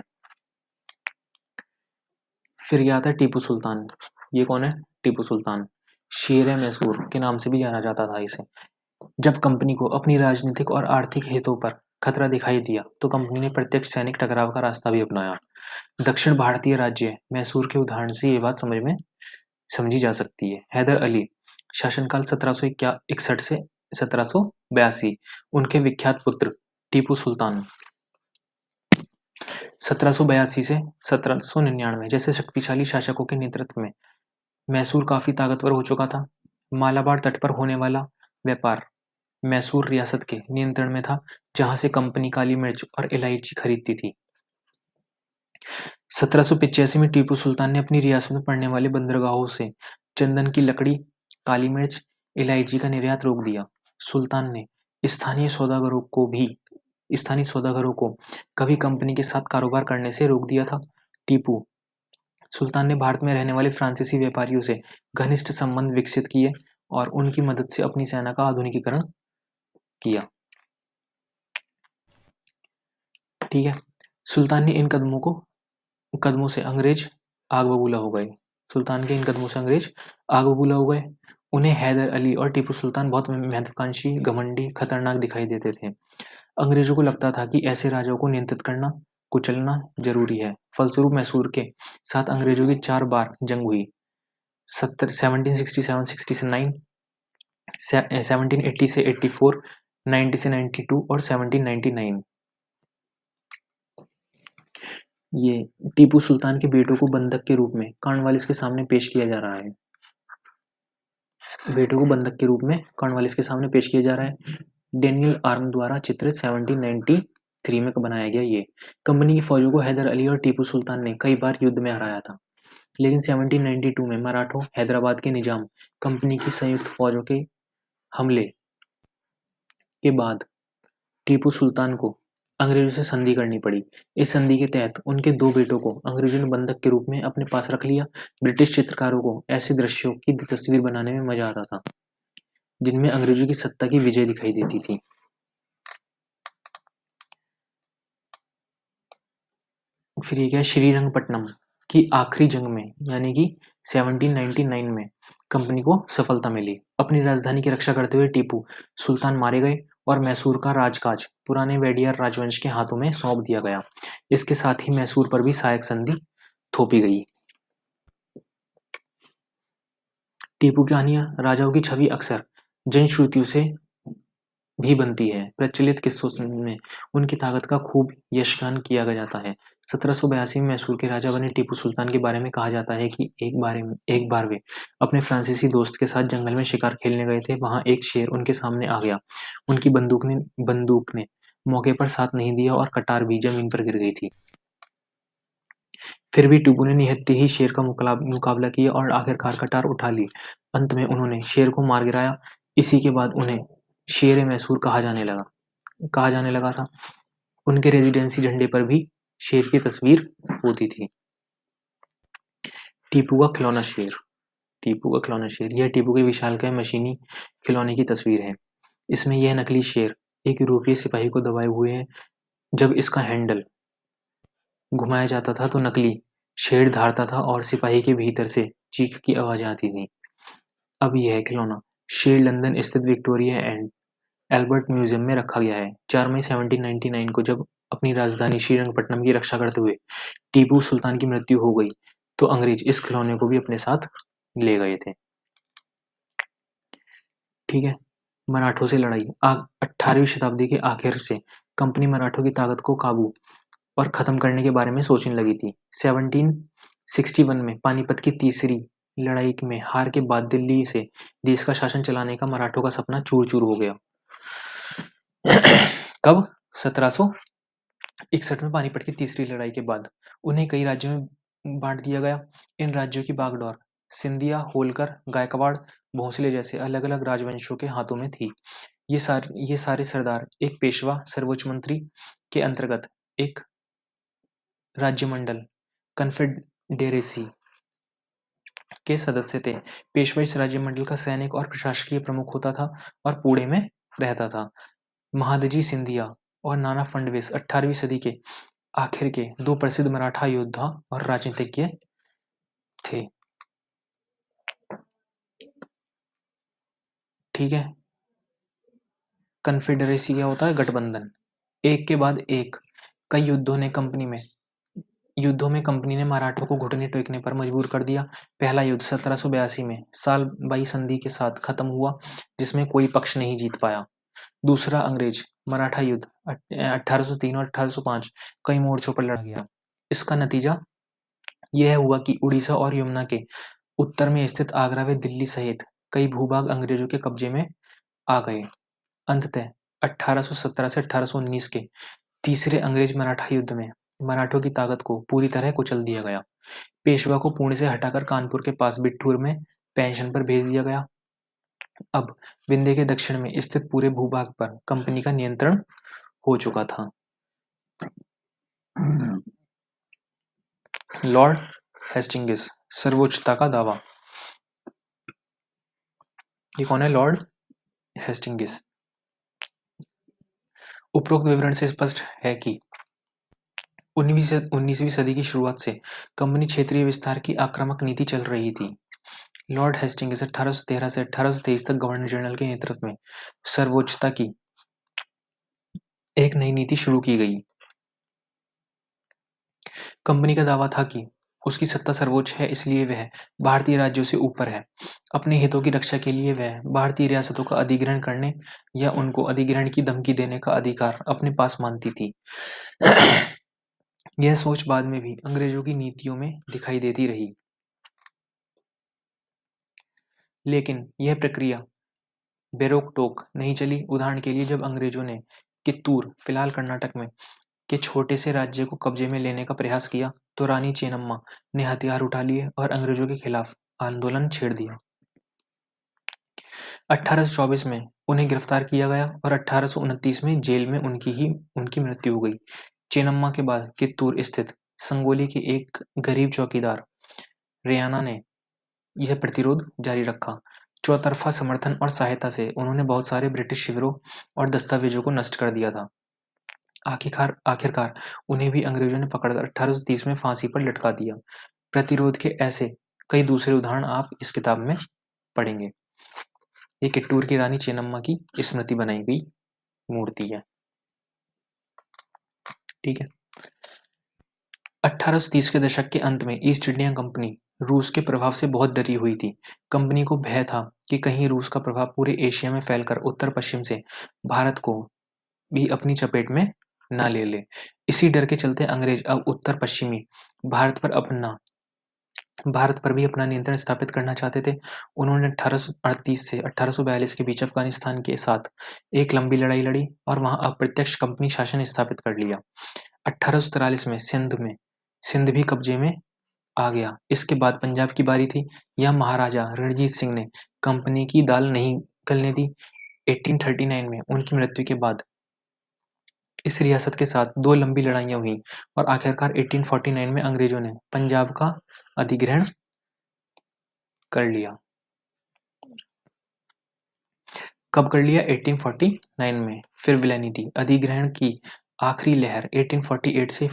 फिर ये आता है टीपू सुल्तान। ये कौन है? टीपू सुल्तान। शेर मैसूर के नाम से भी जाना जाता था इसे। जब कंपनी को अपनी राजनीतिक और आर्थिक हितों पर खतरा दिखाई दिया, तो कंपनी ने प्रत्यक्ष सैनिक टकराव का रास्ता भी अपनाया। दक्षिण भारतीय राज्य मैसूर के उदाहरण से ये बात समझी जा सकती है। हैदर अली शासनकाल 1761 से 1782। उनके विख्यात पुत्र टीपू सुल्तान 1782 से 1799 जैसे शक्तिशाली शासकों के नेतृत्व में मैसूर काफी ताकतवर हो चुका था। मालाबार तट पर होने वाला व्यापार मैसूर रियासत के नियंत्रण में था, जहां से कंपनी काली मिर्च और इलायची खरीदती थी। 1785 में टीपू सुल्तान ने अपनी रियासत में पड़ने वाले बंदरगाहों से चंदन की लकड़ी, काली मिर्च, इलायची का निर्यात रोक दिया। सुल्तान ने स्थानीय सौदागरों को कभी कंपनी के साथ कारोबार करने से रोक दिया था। टीपू सुल्तान ने भारत में रहने वाले फ्रांसीसी व्यापारियों से घनिष्ठ संबंध विकसित किए और उनकी मदद से अपनी सेना का आधुनिकीकरण किया। ठीक है, सुल्तान ने इन कदमों से अंग्रेज आग बबूला हो गए। सुल्तान के इन कदमों से अंग्रेज आग बबूला हो गए। उन्हें हैदर अली और टीपू सुल्तान बहुत महत्वाकांक्षी, घमंडी, खतरनाक दिखाई देते थे। अंग्रेजों को लगता था कि ऐसे राजाओं को नियंत्रित करना, कुचलना जरूरी है। फलस्वरूप मैसूर के साथ अंग्रेजों की 4 बार जंग हुई। 1767 से 9, 1780 से 84, 90 से 92 और 1799। ये टीपू सुल्तान के बेटों को बंधक के रूप में कॉर्नवालिस के सामने पेश किया जा रहा है। बेटों को बंधक के रूप में कॉर्नवालिस के सामने पेश किया जा रहा है। डेनियल आर्म द्वारा चित्रित 1793 में बनाया गया। ये कंपनी की फौजों को हैदर अली और टीपू सुल्तान ने कई बार युद्ध में हराया था, लेकिन 1792 में मराठों, हैदराबाद के निजाम कंपनी की संयुक्त फौजों के हमले के बाद टीपू सुल्तान को अंग्रेजों से संधि करनी पड़ी। इस संधि के तहत उनके 2 बेटों को अंग्रेजों ने बंधक के रूप में अपने पास रख लिया। ब्रिटिश चित्रकारों को ऐसे दृश्यों की तस्वीर बनाने में मजा आता था जिनमें अंग्रेजों की सत्ता की विजय दिखाई देती थी। फिर ये क्या, श्रीरंगपट्टनम की आखिरी जंग में यानी कि 1799 में कंपनी को सफलता मिली। अपनी राजधानी की रक्षा करते हुए टीपू सुल्तान मारे गए और मैसूर का राजकाज पुराने वेडियार राजवंश के हाथों में सौंप दिया गया। इसके साथ ही मैसूर पर भी सहायक संधि थोपी गई। टीपू की कहानियां राजाओं की छवि अक्सर जनश्रुतियों से भी बनती है। प्रचलित किस्सों में उनकी ताकत का खूब यशगान किया जाता है। 1782 में मैसूर के राजा बने टीपू सुल्तान के बारे में कहा जाता है कि एक बार वे अपने फ्रांसीसी दोस्त के साथ जंगल में शिकार खेलने गए थे। वहां एक शेर उनके सामने आ गया। उनकी बंदूक ने मौके पर साथ नहीं दिया और कटार भी जमीन पर गिर गई थी। फिर भी टीपू ने निहत्थे ही शेर का मुकाबला किया और आखिरकार कटार उठा ली। अंत में उन्होंने शेर को मार गिराया। इसी के बाद उन्हें शेर ए मैसूर कहा जाने लगा था। उनके रेजिडेंसी झंडे पर भी शेर की तस्वीर होती थी। टीपू का खिलौना शेर यह टीपू के विशालकाय मशीनी खिलौने की तस्वीर है। इसमें यह नकली शेर एक यूरोपीय सिपाही को दबाए हुए है। जब इसका हैंडल घुमाया जाता था तो नकली शेर धारता था और सिपाही के भीतर से चीख की आवाज आती थी। अब यह खिलौना शेर लंदन स्थित विक्टोरिया एंड एल्बर्ट म्यूजियम में रखा गया है। 4 मई 1799 को जब अपनी राजधानी श्रीरंगपट्टनम की रक्षा करते हुए टीपू सुल्तान की मृत्यु हो गई तो अंग्रेज इस खिलौने को भी अपने साथ ले गए थे। ठीक है, मराठों से लड़ाई 18वीं शताब्दी के आखिर से कंपनी मराठों की ताकत को काबू और खत्म करने के बारे में सोचने लगी थी। 1761 में पानीपत की तीसरी लड़ाई में हार के बाद दिल्ली से देश का शासन चलाने का मराठों का सपना चूर चूर हो गया। कब? 1761 में पानीपत की तीसरी लड़ाई के बाद उन्हें कई राज्यों में बांट दिया गया। इन राज्यों की बागडोर सिंधिया, होलकर, गायकवाड़, भोंसले जैसे अलग अलग राजवंशों के हाथों में थी। ये सारे सरदार एक पेशवा सर्वोच्च मंत्री के अंतर्गत एक राज्यमंडल कन्फेडरेसी के सदस्य थे। पेशवा इस राज्यमंडल का सैनिक और प्रशासकीय प्रमुख होता था और पुणे में रहता था। महादजी सिंधिया और नाना फडणवीस 18वीं सदी के आखिर के 2 प्रसिद्ध मराठा योद्धा और राजनीतिज्ञ थे। ठीक है, कन्फेडरेसी क्या होता है? गठबंधन। एक के बाद एक कई युद्धों में कंपनी ने मराठों को घुटने टेकने पर मजबूर कर दिया। पहला युद्ध 1782 में साल बाई संधि के साथ खत्म हुआ, जिसमें कोई पक्ष नहीं जीत पाया। दूसरा अंग्रेज मराठा युद्ध 1803 और 1805 कई मोर्चों पर लड़ा गया। इसका नतीजा यह हुआ कि उड़ीसा और यमुना के उत्तर में स्थित आगरा व दिल्ली सहित कई भूभाग अंग्रेजों के कब्जे में आ गए। अंततः 1817 से 1819 के तीसरे अंग्रेज मराठा युद्ध में मराठों की ताकत को पूरी तरह कुचल दिया गया। पेशवा को पुणे से हटाकर कानपुर के पास बिठूर में पेंशन पर भेज दिया गया। अब विंध्य के दक्षिण में स्थित पूरे भूभाग पर कंपनी का नियंत्रण हो चुका था। लॉर्ड हेस्टिंग्स, सर्वोच्चता का दावा। ये कौन है? Lord Hastings. उपरोक्त विवरण से स्पष्ट है कि 19वीं सदी की शुरुआत से कंपनी क्षेत्रीय विस्तार की आक्रामक नीति चल रही थी। लॉर्ड हेस्टिंग्स 1813 से 1823 तक गवर्नर जनरल के नेतृत्व में सर्वोच्चता की एक नई नीति शुरू की गई। कंपनी का दावा था कि उसकी सत्ता सर्वोच्च है, इसलिए वह भारतीय राज्यों से ऊपर है। अपने हितों की रक्षा के लिए वह भारतीय रियासतों का अधिग्रहण करने या उनको अधिग्रहण की धमकी देने का अधिकार अपने पास मानती थी। यह सोच बाद में भी अंग्रेजों की नीतियों में दिखाई देती रही, लेकिन यह प्रक्रिया बेरोक टोक नहीं चली। उदाहरण के लिए, जब अंग्रेजों ने कित्तूर, फिलहाल कर्नाटक में, के छोटे से राज्य को कब्जे में लेने का प्रयास किया, तो रानी चेन्नम्मा ने हथियार उठा लिए और अंग्रेजों के खिलाफ आंदोलन छेड़ दिया। 1824 में उन्हें गिरफ्तार किया गया और 1829 में जेल में उनकी मृत्यु हो गई। चेन्नम्मा के बाद कित्तूर स्थित संगोली के एक गरीब चौकीदार रेयाना ने यह प्रतिरोध जारी रखा। चौतरफा समर्थन और सहायता से उन्होंने बहुत सारे ब्रिटिश शिविरों और दस्तावेजों को नष्ट कर दिया था। आखिरकार उन्हें भी अंग्रेजों ने पकड़कर 1830 में फांसी पर लटका दिया। प्रतिरोध के ऐसे कई दूसरे उदाहरण आप इस किताब में पढ़ेंगे। ये कित्तूर की रानी चेन्नम्मा की स्मृति बनाई गई मूर्ति है। ठीक है। 1830 के दशक के अंत में ईस्ट इंडिया कंपनी रूस के प्रभाव से बहुत डरी हुई थी। कंपनी को भय था कि कहीं रूस का प्रभाव पूरे एशिया में फैलकर उत्तर पश्चिम से भारत को भी अपनी चपेट में ना ले ले। इसी डर के चलते अंग्रेज अब उत्तर पश्चिमी भारत पर भी अपना नियंत्रण स्थापित करना चाहते थे। उन्होंने 1838 से 1842 के बीच अफगानिस्तान के साथ एक लंबी लड़ाई लड़ी और वहां अप्रत्यक्ष कंपनी शासन स्थापित कर लिया। 1843 में सिंध भी कब्जे में आ गया। इसके बाद पंजाब की बारी थी। यह महाराजा रणजीत सिंह ने कंपनी की दाल नहीं गलने दी। 1839 में उनकी मृत्यु के बाद इस रियासत के साथ दो लंबी लड़ाइयां हुई और आखिरकार 1849 में अंग्रेजों ने पंजाब का अधिग्रहण कर लिया। कब कर लिया? 1849 में। फिर विलय नीति अधिग्रहण की आखिरी लहर 1848 से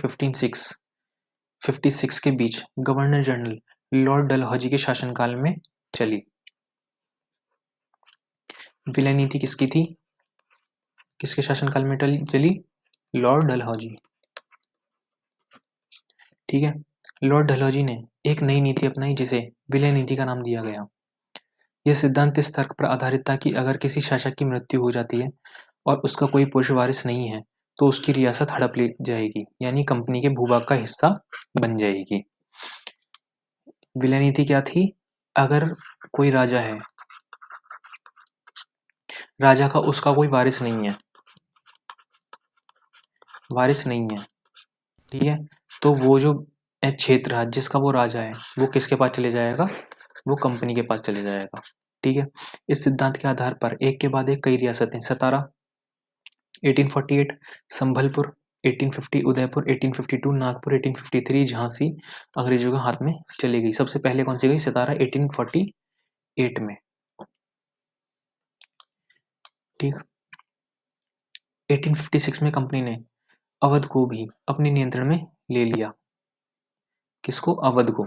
56 के बीच गवर्नर जनरल लॉर्ड डलहौजी के शासनकाल में चली। विलय नीति किसकी थी? किसके शासनकाल में चली? लॉर्ड डलहौजी। ठीक है। लॉर्ड डलहौजी ने एक नई नीति अपनाई जिसे विलय नीति का नाम दिया गया। यह सिद्धांत इस तर्क पर आधारित था कि अगर किसी शासक की मृत्यु हो जाती है और उसका कोई पुरुष वारिस नहीं है तो उसकी रियासत हड़प ली जाएगी, यानी कंपनी के भूभाग का हिस्सा बन जाएगी। विलय नीति क्या थी? अगर कोई राजा है, राजा का उसका कोई वारिस नहीं है, ठीक है, तो वो जो क्षेत्र है जिसका वो राजा है वो किसके पास चले जाएगा? वो कंपनी के पास चले जाएगा। ठीक है। इस सिद्धांत के आधार पर एक के बाद एक कई रियासतें, सतारा 1848, संभलपुर 1850, उदयपुर 1852, नागपुर 1853, झांसी अंग्रेजों के हाथ में चली गई। सबसे पहले कौन सी गई? सतारा 1848 में। ठीक। 1856 में कंपनी ने अवध को भी अपने नियंत्रण में ले लिया। किसको? अवध को।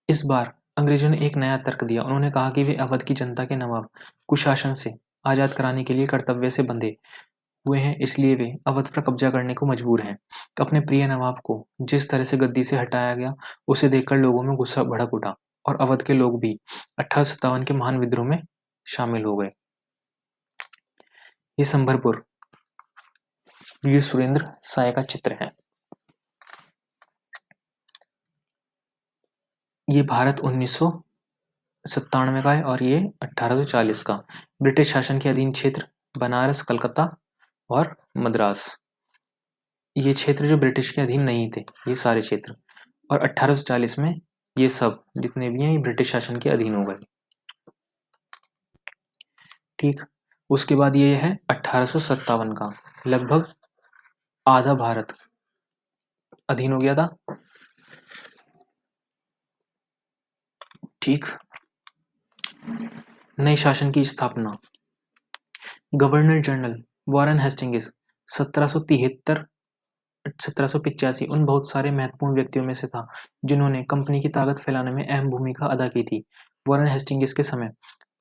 इस बार अंग्रेजों ने एक नया तर्क दिया। उन्होंने कहा कि वे अवध की जनता के नवाब कुशासन से आजाद कराने के लिए कर्तव्य से बंधे हुए हैं, इसलिए वे अवध पर कब्जा करने को मजबूर हैं। अपने प्रिय नवाब को जिस तरह से गद्दी से हटाया गया उसे देखकर लोगों में गुस्सा भड़क उठा और अवध के लोग भी 1857 के महान विद्रोह में शामिल हो गए। ये संभलपुर वीर सुरेंद्र साय का चित्र है। ये भारत 1900 97 का है और ये 1840 का। ब्रिटिश शासन के अधीन क्षेत्र बनारस, कलकत्ता और मद्रास, ये क्षेत्र जो ब्रिटिश के अधीन नहीं थे, ये सारे क्षेत्र। और 1840 में ये सब जितने भी हैं ये ब्रिटिश शासन के अधीन हो गए। ठीक, उसके बाद ये है 1857 का, लगभग आधा भारत अधीन हो गया था। ठीक, नए शासन की स्थापना। गवर्नर जनरल वॉरेन हेस्टिंग्स 1785 उन बहुत सारे महत्वपूर्ण व्यक्तियों में से था जिन्होंने कंपनी की ताकत फैलाने में अहम भूमिका अदा की थी। वॉरेन हेस्टिंग्स के समय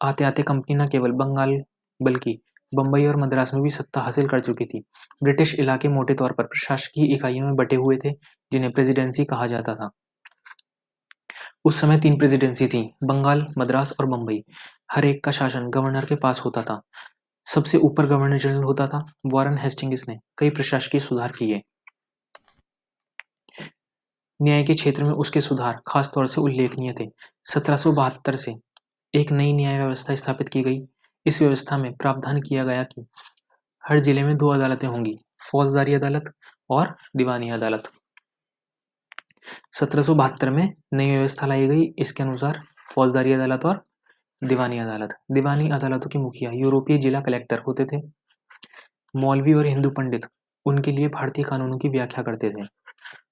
आते आते कंपनी न केवल बंगाल बल्कि बंबई और मद्रास में भी सत्ता हासिल कर चुकी थी। ब्रिटिश इलाके मोटे तौर पर प्रशासकीय इकाइयों में बटे हुए थे जिन्हें प्रेसिडेंसी कहा जाता था। उस समय 3 प्रेसिडेंसी थी, बंगाल, मद्रास और बंबई। हर एक का शासन गवर्नर के पास होता था। सबसे ऊपर गवर्नर जनरल होता था। वॉरेन हेस्टिंग्स ने कई प्रशासकीय सुधार किए। न्याय के क्षेत्र में उसके सुधार खास तौर से उल्लेखनीय थे। 1772 से एक नई न्याय व्यवस्था स्थापित की गई। इस व्यवस्था में प्रावधान किया गया कि हर जिले में 2 अदालतें होंगी, फौजदारी अदालत और दीवानी अदालत। 1772 में नई व्यवस्था लाई गई। इसके अनुसार फौजदारी अदालत और दीवानी अदालत। दीवानी अदालतों के मुखिया यूरोपीय जिला कलेक्टर होते थे। मौलवी और हिंदू पंडित उनके लिए भारतीय कानूनों की व्याख्या करते थे।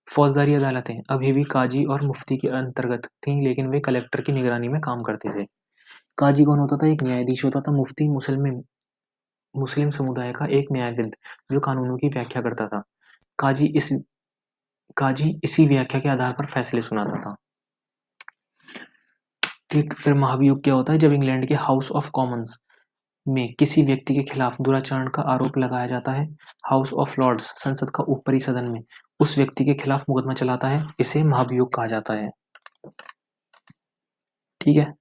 फौजदारी अदालतें अभी भी काजी और मुफ्ती के अंतर्गत थीं, लेकिन वे कलेक्टर की निगरानी में काम करते थे। काजी कौन होता था? एक न्यायाधीश होता था। मुफ्ती मुस्लिम समुदाय का एक न्यायविद जो कानूनों की व्याख्या करता था। काजी इसी व्याख्या के आधार पर फैसले सुनाता था। ठीक, फिर महाभियोग क्या होता है? जब इंग्लैंड के हाउस ऑफ कॉमन्स में किसी व्यक्ति के खिलाफ दुराचरण का आरोप लगाया जाता है, हाउस ऑफ लॉर्ड्स संसद का ऊपरी सदन में उस व्यक्ति के खिलाफ मुकदमा चलाता है, इसे महाभियोग कहा जाता है। ठीक है,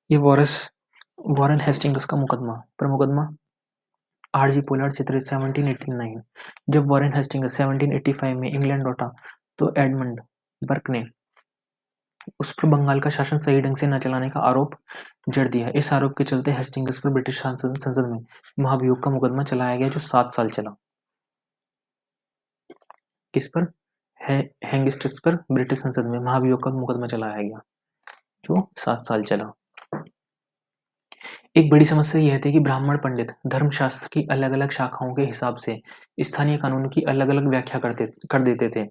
ये वॉरेन हेस्टिंग्स का मुकदमा। पर मुकदमा आरजी पोलार्ड चित्र 1789। जब वॉरेन हेस्टिंग्स 1785 में इंग्लैंड लौटा तो एडमंड बर्क ने उस पर बंगाल का शासन सही ढंग से न चलाने का आरोप जड़ दिया। इस आरोप के चलते हेस्टिंग्स पर ब्रिटिश संसद में महाभियोग का मुकदमा चलाया गया जो 7 साल चला। किस पर? हेस्टिंग्स पर ब्रिटिश संसद में महाभियोग का मुकदमा चलाया गया जो 7 साल चला। एक बड़ी समस्या यह थी कि ब्राह्मण पंडित धर्मशास्त्र की अलग अलग शाखाओं के हिसाब से स्थानीय कानून की अलग अलग व्याख्या कर देते थे।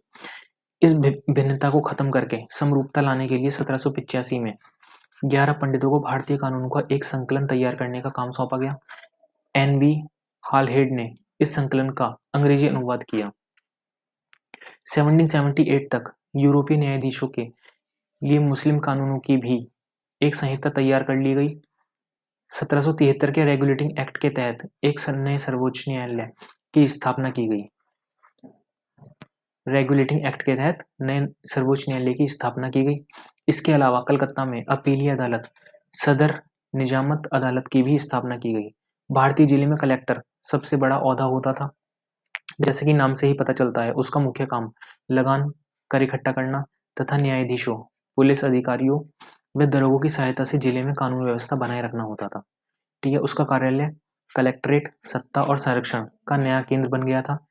इस भिन्नता को खत्म करके समरूपता लाने के लिए 1785 में 11 पंडितों को भारतीय कानूनों का एक संकलन तैयार करने का काम सौंपा गया। एन.बी. हालहेड ने इस संकलन का अंग्रेजी अनुवाद किया। 1778 तक यूरोपीय न्यायाधीशों के लिए मुस्लिम कानूनों की भी एक संहिता तैयार कर ली गई। 1773 के रेगुलेटिंग एक्ट के तहत एक नए सर्वोच्च न्यायालय की स्थापना की गई। रेगुलेटिंग एक्ट के तहत नए सर्वोच्च न्यायालय की स्थापना की गई। इसके अलावा कलकत्ता में अपीलीय अदालत, सदर निजामत अदालत की भी स्थापना की गई। भारतीय जिले में कलेक्टर सबसे बड़ा ओहदा होता था। जैसे कि नाम से ही पता चलता है, उसका मुख्य काम लगान कर इकट्ठा करना तथा न्यायाधीशों, पुलिस अधिकारियों व दरोगों की सहायता से जिले में कानून व्यवस्था बनाए रखना होता था। ठीक है, उसका कार्यालय कलेक्ट्रेट सत्ता और संरक्षण का नया केंद्र बन गया था,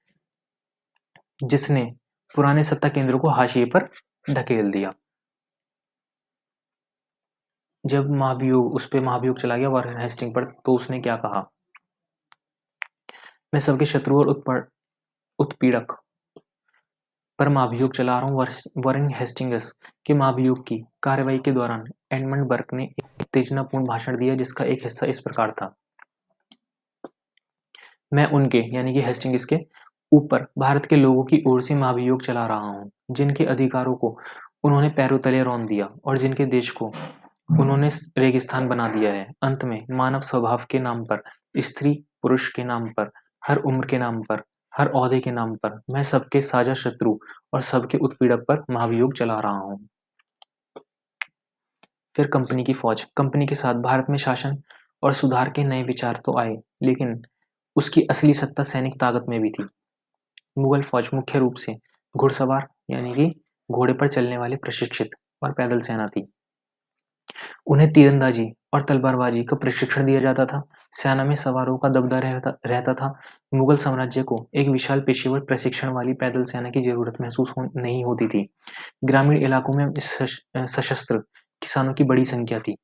जिसने पुराने सत्ता केंद्रों को हाशिए पर धकेल दिया। जब उस पे महाभियोग चला गया वॉरेन हेस्टिंग पर, तो उसने क्या कहा? मैं सबके शत्रु और उत्पीड़क पर महाभियोग चला रहा हूँ। वॉरेन हेस्टिंग्स के महाभियोग की कार्रवाई के दौरान एडमंड बर्क ने एक उत्तेजनापूर्ण भाषण दिया जिसका एक हिस्सा इस प्रकार था। मैं उनके यानी कि हेस्टिंग्स के ऊपर भारत के लोगों की ओर से महाभियोग चला रहा हूँ, जिनके अधिकारों को उन्होंने पैरों तले रौंद दिया और जिनके देश को उन्होंने रेगिस्तान बना दिया है। अंत में मानव स्वभाव के नाम पर, स्त्री पुरुष के नाम पर, हर उम्र के नाम पर, हर ओहदे के नाम पर मैं सबके साझा शत्रु और सबके उत्पीड़क पर महाभियोग चला रहा हूँ। फिर कंपनी की फौज। कंपनी के साथ भारत में शासन और सुधार के नए विचार तो आए, लेकिन उसकी असली सत्ता सैनिक ताकत में भी थी। मुगल फौज मुख्य रूप से घुड़सवार यानी कि घोड़े पर चलने वाले प्रशिक्षित और पैदल सेना थी। उन्हें तीरंदाजी और तलवारबाजी का प्रशिक्षण दिया जाता था। सेना में सवारों का दबदबा रहता था। मुगल साम्राज्य को एक विशाल पेशेवर प्रशिक्षण वाली पैदल सेना की जरूरत महसूस नहीं होती थी। ग्रामीण इलाकों में सशस्त्र किसानों की बड़ी संख्या थी।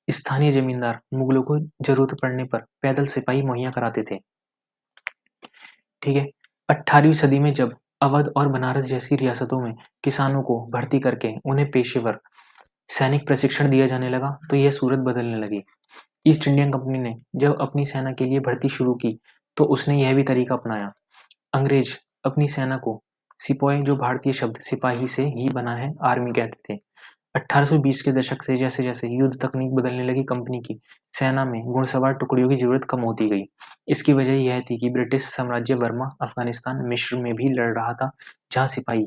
स्थानीय जमींदार मुगलों को जरूरत पड़ने पर पैदल सिपाही मुहैया कराते थे। ठीक है। 18वीं सदी में जब अवध और बनारस जैसी रियासतों में किसानों को भर्ती करके उन्हें पेशेवर सैनिक प्रशिक्षण दिया जाने लगा तो यह सूरत बदलने लगी। ईस्ट इंडियन कंपनी ने जब अपनी सेना के लिए भर्ती शुरू की तो उसने यह भी तरीका अपनाया। अंग्रेज अपनी सेना को सिपाही, जो भारतीय शब्द सिपाही से ही बना है, आर्मी कहते थे। 1820 के दशक से जैसे जैसे युद्ध तकनीक बदलने लगी, कंपनी की सेना में घुड़सवार टुकड़ियों की जरूरत कम होती गई। इसकी वजह यह थी कि ब्रिटिश साम्राज्य बर्मा, अफगानिस्तान, मिस्र में भी लड़ रहा था, जहां सिपाही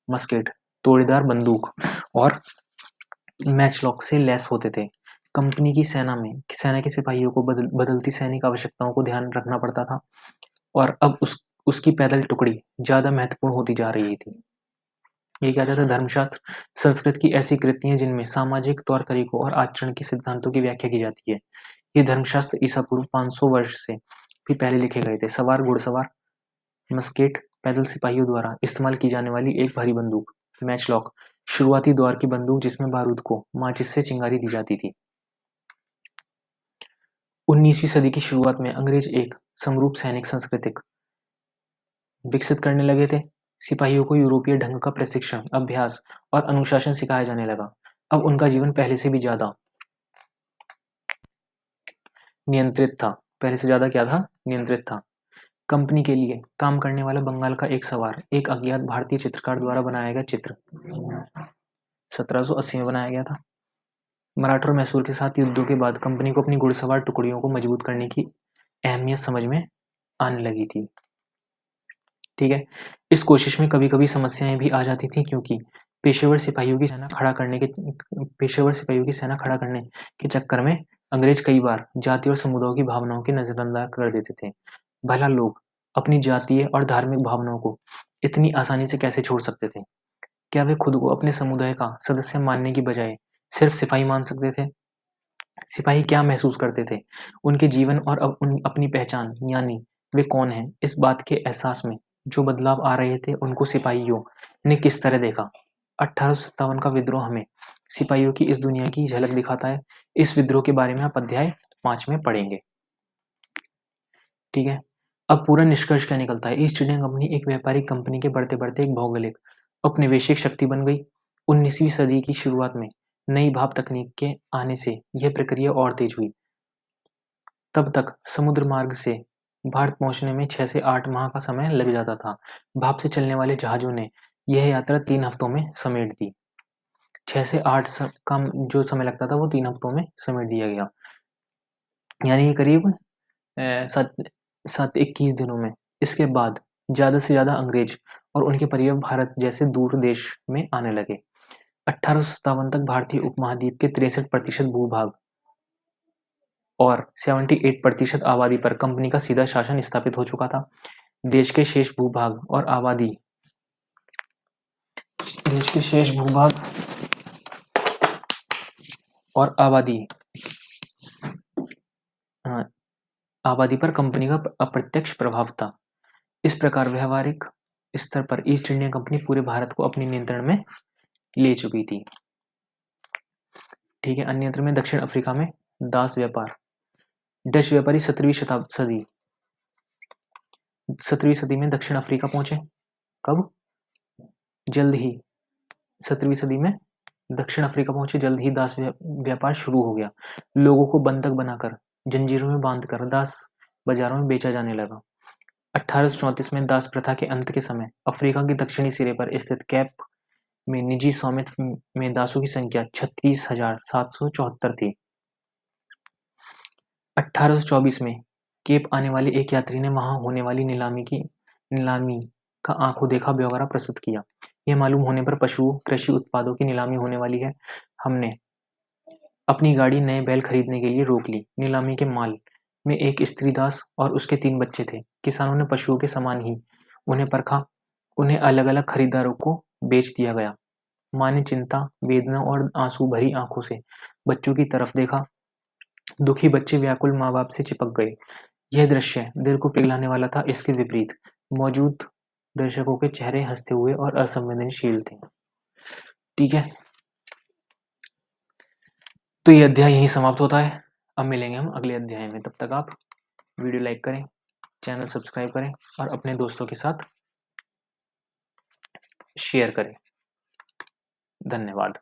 मस्केट, तोड़ीदार बंदूक और मैचलॉक से लैस होते थे। कंपनी की सेना के सिपाहियों को बदलती सैनिक आवश्यकताओं को ध्यान रखना पड़ता था और अब उसकी पैदल टुकड़ी ज्यादा महत्वपूर्ण होती जा रही थी। ये क्या कहता है? धर्मशास्त्र संस्कृत की ऐसी कृतियां जिनमें सामाजिक तौर तरीकों और आचरण के सिद्धांतों की व्याख्या की जाती है। ये धर्मशास्त्र ईसा पूर्व 500 वर्ष से भी पहले लिखे गए थे। सवार, घुड़सवार, मस्केट, पैदल सिपाहियों द्वारा इस्तेमाल की जाने वाली एक भारी बंदूक, मैचलॉक, शुरुआती दौर की बंदूक जिसमें बारूद को माचिस से चिंगारी दी जाती थी। 19वीं सदी की शुरुआत में अंग्रेज एक समरूप सैनिक संस्कृतिक विकसित करने लगे थे। सिपाहियों को यूरोपीय ढंग का प्रशिक्षण, अभ्यास और अनुशासन सिखाया जाने लगा। अब उनका जीवन पहले से भी ज्यादा नियंत्रित था। पहले से ज्यादा क्या था? नियंत्रित था। कंपनी के लिए काम करने वाला बंगाल का एक सवार एक अज्ञात भारतीय चित्रकार द्वारा बनाया गया चित्र 1780 में बनाया गया था। मराठा और मैसूर के साथ युद्धों के बाद कंपनी को अपनी घुड़सवार टुकड़ियों को मजबूत करने की अहमियत समझ में आने लगी थी। ठीक है। इस कोशिश में कभी कभी समस्याएं भी आ जाती थी, क्योंकि पेशेवर सिपाहियों की सेना खड़ा करने के चक्कर में अंग्रेज कई बार जाति और समुदायों की भावनाओं की नजरअंदाज कर देते थे। भला लोग अपनी जातीय और धार्मिक भावनाओं को इतनी आसानी से कैसे छोड़ सकते थे? क्या वे खुद को अपने समुदाय का सदस्य मानने की बजाय सिर्फ सिपाही मान सकते थे? सिपाही क्या महसूस करते थे? उनके जीवन और अपनी पहचान, यानी वे कौन हैं, इस बात के एहसास में जो बदलाव आ रहे थे, उनको सिपाहियों ने किस तरह देखा? 1857 का विद्रोह हमें सिपाहियों की इस दुनिया की झलक दिखाता है। इस विद्रोह के बारे में आप अध्याय 5 में पढ़ेंगे। ठीक है। अब पूरा निष्कर्ष क्या निकलता है? ईस्ट इंडिया कंपनी एक व्यापारिक कंपनी के बढ़ते बढ़ते एक भौगोलिक औपनिवेशिक शक्ति बन गई। 19वीं सदी की शुरुआत में नई भाप तकनीक के आने से यह प्रक्रिया और तेज हुई। तब तक समुद्र मार्ग से भारत पहुंचने में 6 से 8 माह का समय लग जाता था। भाप से चलने वाले जहाजों ने यह यात्रा 3 हफ्तों में समेट दी। 6 से 8 का जो समय लगता था वो 3 हफ्तों में समेट दिया गया, यानी करीब 21 दिनों में। इसके बाद ज्यादा से ज्यादा अंग्रेज और उनके परिवार भारत जैसे दूर देश में आने लगे। 1857 तक भारतीय उपमहाद्वीप के 63% भूभाग और 78% आबादी पर कंपनी का सीधा शासन स्थापित हो चुका था। देश के शेष भूभाग और आबादी आबादी पर कंपनी का अप्रत्यक्ष प्रभाव था। इस प्रकार व्यवहारिक स्तर पर ईस्ट इंडिया कंपनी पूरे भारत को अपने नियंत्रण में ले चुकी थी। ठीक है। अन्यत्र में दक्षिण अफ्रीका में दास व्यापार। डच व्यापारी 17वीं सदी में दक्षिण अफ्रीका पहुंचे। कब? जल्द ही 17वीं सदी में दक्षिण अफ्रीका पहुंचे। जल्द ही दास व्यापार शुरू हो गया। लोगों को बंधक बनाकर जंजीरों में बांधकर दास बाजारों में बेचा जाने लगा। 1834 में दास प्रथा के अंत के समय अफ्रीका के दक्षिणी सिरे पर स्थित कैप में निजी स्वामित्व में दासों की संख्या 36,774 थी। 1824 में केप आने वाले एक यात्री ने वहां होने वाली नीलामी का आंखों देखा ब्यौरा प्रस्तुत किया। यह मालूम होने पर पशुओं, कृषि उत्पादों की नीलामी होने वाली है। हमने अपनी गाड़ी नए बैल खरीदने के लिए रोक ली। नीलामी के माल में एक स्त्री दास और उसके 3 बच्चे थे। किसानों ने पशुओं के समान ही उन्हें परखा। उन्हें अलग अलग खरीदारों को बेच दिया गया। माँ ने चिंता, वेदना और आंसू भरी आंखों से बच्चों की तरफ देखा। दुखी बच्चे व्याकुल माँ बाप से चिपक गए। यह दृश्य दिल को पिघलाने वाला था। इसके विपरीत मौजूद दर्शकों के चेहरे हंसते हुए और असंवेदनशील थे। ठीक है, तो ये अध्याय यहीं समाप्त होता है। अब मिलेंगे हम अगले अध्याय में। तब तक आप वीडियो लाइक करें, चैनल सब्सक्राइब करें और अपने दोस्तों के साथ शेयर करें। धन्यवाद।